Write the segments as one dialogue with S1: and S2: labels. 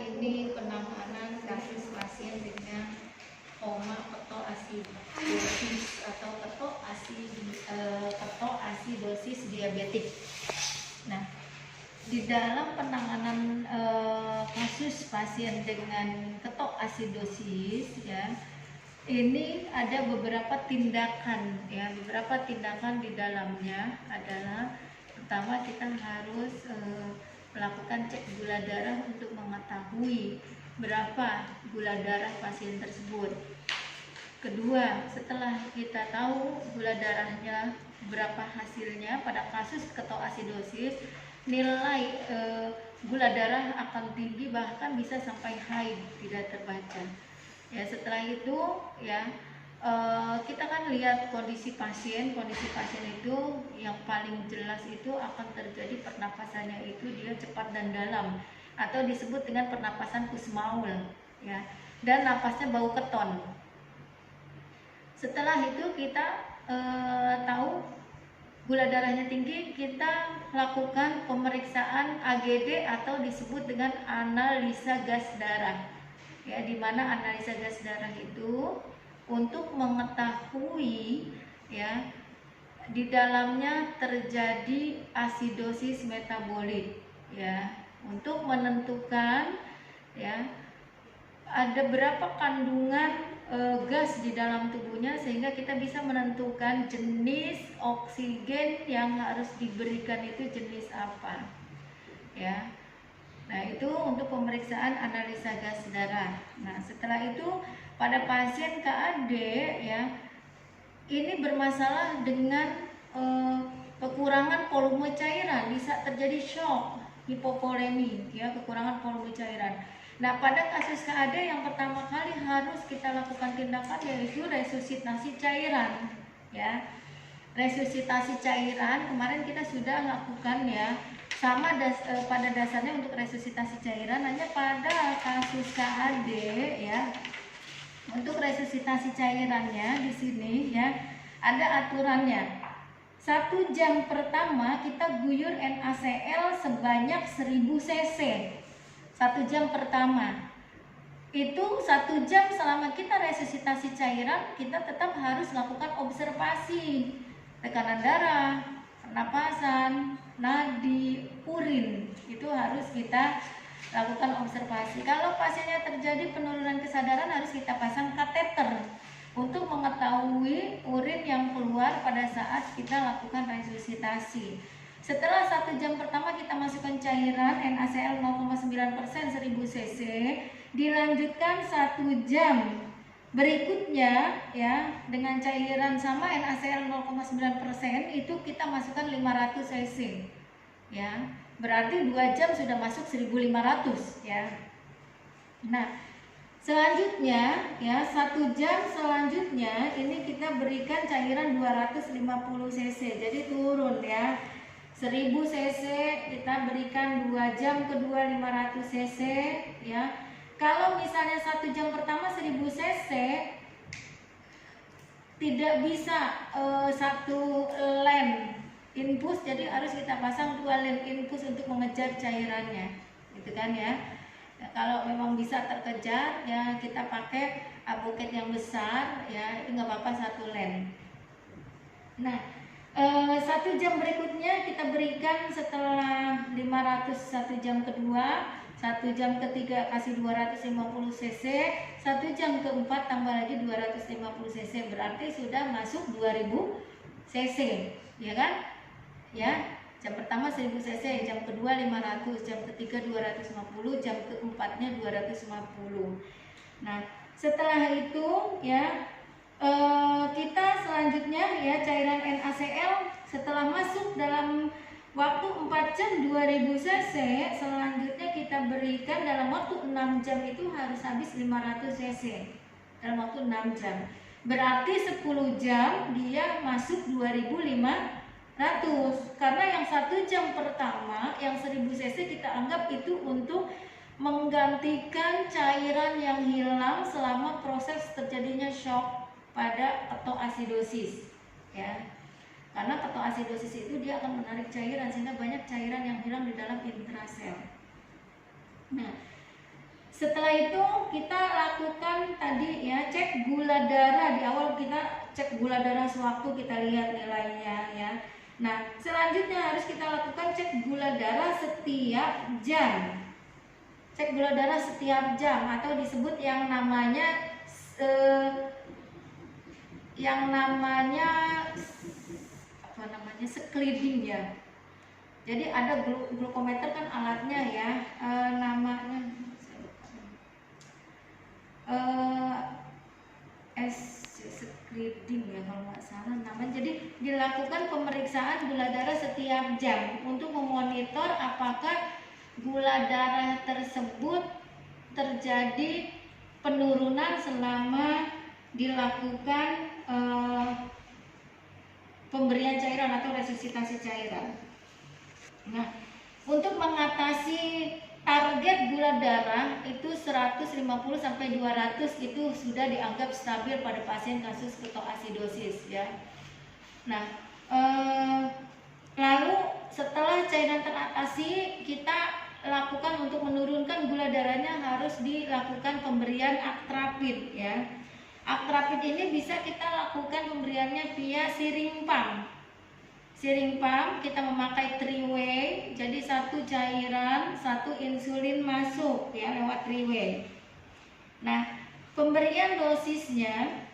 S1: ini penanganan kasus pasien dengan koma ketoasidosis atau ketoasidosis diabetik. Nah, di dalam penanganan kasus pasien dengan ketoasidosis, ya, ini ada beberapa tindakan, ya. Beberapa tindakan di dalamnya adalah, pertama kita harus melakukan cek gula darah untuk mengetahui berapa gula darah pasien tersebut. Kedua, setelah kita tahu gula darahnya berapa hasilnya, pada kasus ketoasidosis nilai gula darah akan tinggi, bahkan bisa sampai high, tidak terbaca. Ya, setelah itu ya kita kan lihat kondisi pasien itu yang paling jelas itu akan terjadi pernapasannya itu dia cepat dan dalam, atau disebut dengan pernapasan kusmaul, ya, dan napasnya bau keton. Setelah itu kita tahu gula darahnya tinggi, kita lakukan pemeriksaan AGD atau disebut dengan analisa gas darah, ya, di mana analisa gas darah itu untuk mengetahui, ya, di dalamnya terjadi asidosis metabolik, ya, untuk menentukan, ya, ada berapa kandungan gas di dalam tubuhnya, sehingga kita bisa menentukan jenis oksigen yang harus diberikan itu jenis apa, ya. Nah, itu untuk pemeriksaan analisa gas darah. Nah, setelah itu pada pasien KAD, ya, ini bermasalah dengan kekurangan volume cairan, bisa terjadi shock, hipovolemi, ya, kekurangan volume cairan. Nah, pada kasus KAD yang pertama kali harus kita lakukan tindakan yaitu resusitasi cairan, ya. Resusitasi cairan kemarin kita sudah lakukan, ya. Sama pada dasarnya untuk resusitasi cairan, hanya pada kasus KAD, ya, untuk resusitasi cairannya di sini, ya, ada aturannya. 1 jam pertama kita guyur NaCl sebanyak 1000 cc. 1 jam pertama. Itu 1 jam selama kita resusitasi cairan, kita tetap harus lakukan observasi tekanan darah, pernapasan, nadi, urin, itu harus kita lakukan observasi. Kalau pasiennya terjadi penurunan kesadaran, harus kita pasang kateter untuk mengetahui urin yang keluar pada saat kita lakukan resusitasi. Setelah 1 jam pertama kita masukkan cairan NaCl 0,9% 1000 cc, dilanjutkan 1 jam berikutnya, ya, dengan cairan sama NaCl 0,9%, itu kita masukkan 500 cc, ya, berarti 2 jam sudah masuk 1500, ya. Nah, selanjutnya, ya, 1 jam selanjutnya ini kita berikan cairan 250 cc, jadi turun, ya, 1000 cc kita berikan 2 jam kedua 500 cc, ya. Kalau misalnya 1 jam pertama 1000 cc tidak bisa 1 lem infus, jadi harus kita pasang 2 lem infus untuk mengejar cairannya, gitu kan, ya. Ya, kalau memang bisa terkejar, ya, kita pakai buket yang besar, ya, itu nggak apa-apa 1 lem. Nah, 1 jam berikutnya kita berikan setelah 500 1 jam kedua, 1 jam ketiga kasih 250 cc, 1 jam keempat tambah lagi 250 cc, berarti sudah masuk 2000 cc, ya kan? Ya, jam pertama 1000 cc, jam kedua 500, jam ketiga 250, jam keempatnya 250. Nah, setelah itu, ya, kita selanjutnya, ya, cairan NaCl setelah masuk dalam waktu 4 jam 2000 cc, selanjutnya kita berikan dalam waktu 6 jam itu harus habis 500 cc dalam waktu 6 jam. Berarti 10 jam dia masuk 2500. Karena yang 1 jam pertama yang 1000 cc kita anggap itu untuk menggantikan cairan yang hilang selama proses terjadinya shock pada ketoasidosis, ya. Karena ketoasidosis itu dia akan menarik cairan sehingga banyak cairan yang hilang di dalam intrasel. Nah, Setelah itu kita lakukan tadi ya, cek gula darah. Di awal kita cek gula darah sewaktu kita lihat nilainya ya. Nah, selanjutnya harus kita lakukan cek gula darah setiap jam. Cek gula darah setiap jam atau disebut yang namanya screening ya. Jadi ada glukometer kan alatnya ya, namanya screening ya kalau nggak salah namanya. Jadi dilakukan pemeriksaan gula darah setiap jam untuk memonitor apakah gula darah tersebut terjadi penurunan selama dilakukan pemberian cairan atau resusitasi cairan. Nah, untuk mengatasi target gula darah itu 150 sampai 200 itu sudah dianggap stabil pada pasien kasus ketoasidosis ya. Nah, lalu setelah cairan teratasi, kita lakukan untuk menurunkan gula darahnya harus dilakukan pemberian atrapid ya. Atrapid ini bisa kita lakukan pemberiannya via siring pump. Siring pump kita memakai 3-way, jadi satu cairan, satu insulin masuk ya lewat 3-way. Nah, pemberian dosisnya,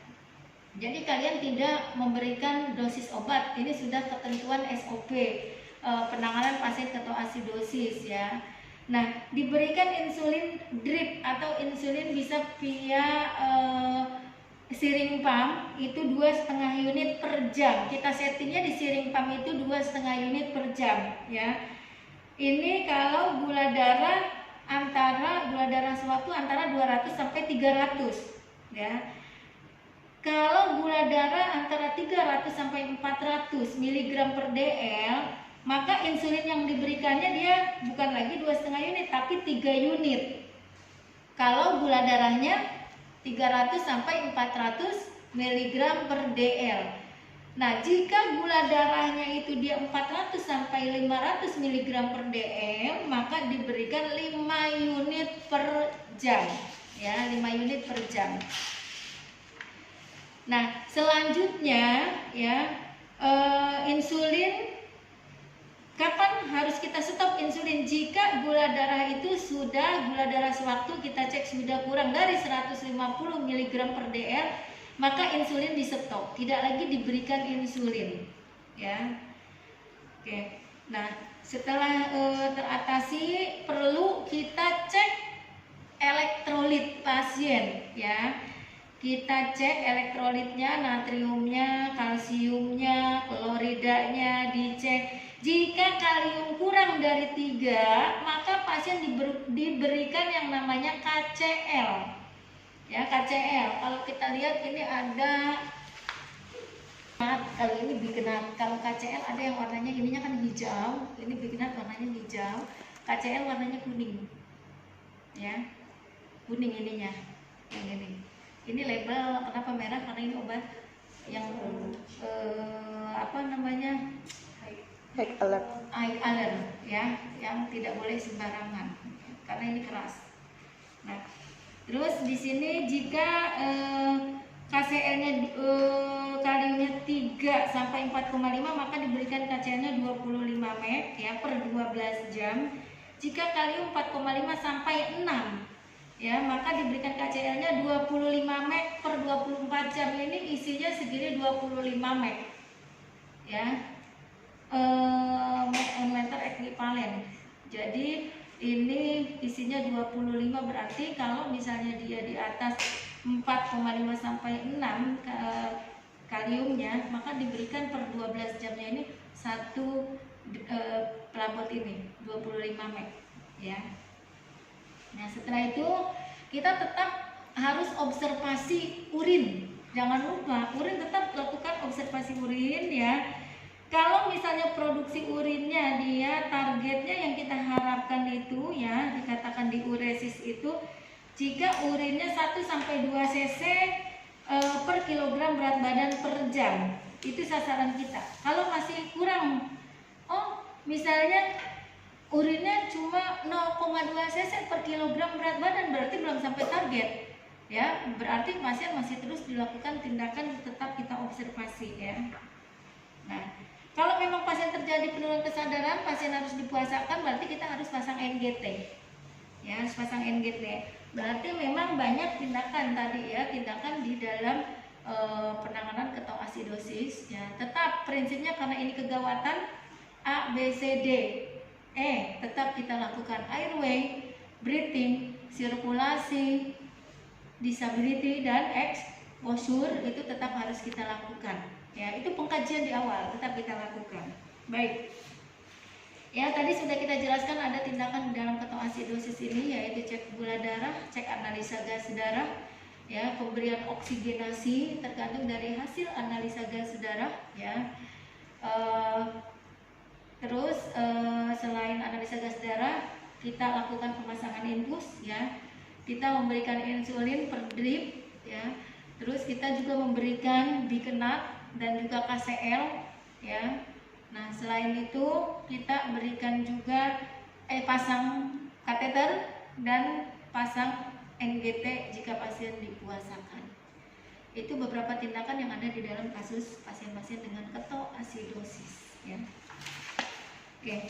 S1: jadi kalian tidak memberikan dosis obat, ini sudah ketentuan SOP penanganan pasien ketoasidosis ya. Nah, diberikan insulin drip atau insulin bisa via siring pump itu 2,5 unit per jam. Kita settingnya di siring pump itu 2,5 unit per jam ya. Ini kalau gula darah sewaktu antara 200 sampai 300 ya. Kalau gula darah antara 300 sampai 400 mg per dl, maka insulin yang diberikannya dia bukan lagi 2,5 unit tapi 3 unit. Kalau gula darahnya 300 sampai 400 mg per dl. Nah, jika gula darahnya itu dia 400 sampai 500 mg per dl, maka diberikan 5 unit per jam ya, 5 unit per jam. Nah, selanjutnya ya, insulin, kapan harus kita stop insulin? Jika gula darah itu sudah, gula darah sewaktu kita cek sudah kurang dari 150 mg per dl, maka insulin di stop, tidak lagi diberikan insulin ya. Oke. Nah, setelah teratasi, perlu kita cek elektrolit pasien ya. Kita cek elektrolitnya, natriumnya, kalsiumnya, kloridanya dicek. Jika kalium kurang dari 3, maka pasien diberikan yang namanya KCl. Ya, KCl. Kalau kita lihat ini ada, kalau ini bikinat, kalau KCl ada yang warnanya ininya kan hijau, ini bikinat warnanya hijau, KCl warnanya kuning. Ya. Kuning ininya. Yang ini. Ini label kenapa merah? Karena ini obat yang high alert ya, yang tidak boleh sembarangan karena ini keras. Nah, terus di sini jika KCl-nya kaliumnya 3 sampai 4,5, maka diberikan KCl-nya 25 mg ya per 12 jam. Jika kalium 4,5 sampai 6 ya, maka diberikan KCl-nya 25 mg per 24 jam. Ini isinya segini 25 mg ya, meter ekvivalen. Jadi ini isinya 25, berarti kalau misalnya dia di atas 4,5 sampai 6 kaliumnya, maka diberikan per 12 jamnya ini satu pelabot ini 25 mg ya. Nah, setelah itu kita tetap harus observasi urin. Jangan lupa urin, tetap lakukan observasi urin ya. Kalau misalnya produksi urinnya dia targetnya yang kita harapkan itu ya, dikatakan diuresis itu, jika urinnya 1 sampai 2 cc per kilogram berat badan per jam, itu sasaran kita. Kalau masih kurang, misalnya urinnya cuma 0,2 cc per kilogram berat badan, berarti belum sampai target ya, berarti pasien masih terus dilakukan tindakan, tetap kita observasi ya. Nah, kalau memang pasien terjadi penurunan kesadaran, pasien harus dipuasakan, berarti kita harus pasang NGT ya, harus pasang NGT. Berarti memang banyak tindakan tadi ya, tindakan di dalam penanganan ketoasidosis ya. Tetap prinsipnya karena ini kegawatan, A, B, C, D, tetap kita lakukan airway, breathing, sirkulasi, disability, dan exposure itu tetap harus kita lakukan ya. Itu pengkajian di awal tetap kita lakukan. Baik ya, tadi sudah kita jelaskan ada tindakan di dalam ketoasidosis ini, yaitu cek gula darah, cek analisa gas darah ya, pemberian oksigenasi tergantung dari hasil analisa gas darah ya. Terus selain analisa gas darah, kita lakukan pemasangan infus ya, kita memberikan insulin per drip ya, terus kita juga memberikan bikenat dan juga KCL ya. Nah, selain itu kita berikan juga pasang kateter dan pasang NGT jika pasien dipuasakan. Itu beberapa tindakan yang ada di dalam kasus pasien-pasien dengan ketoasidosis ya. Oke.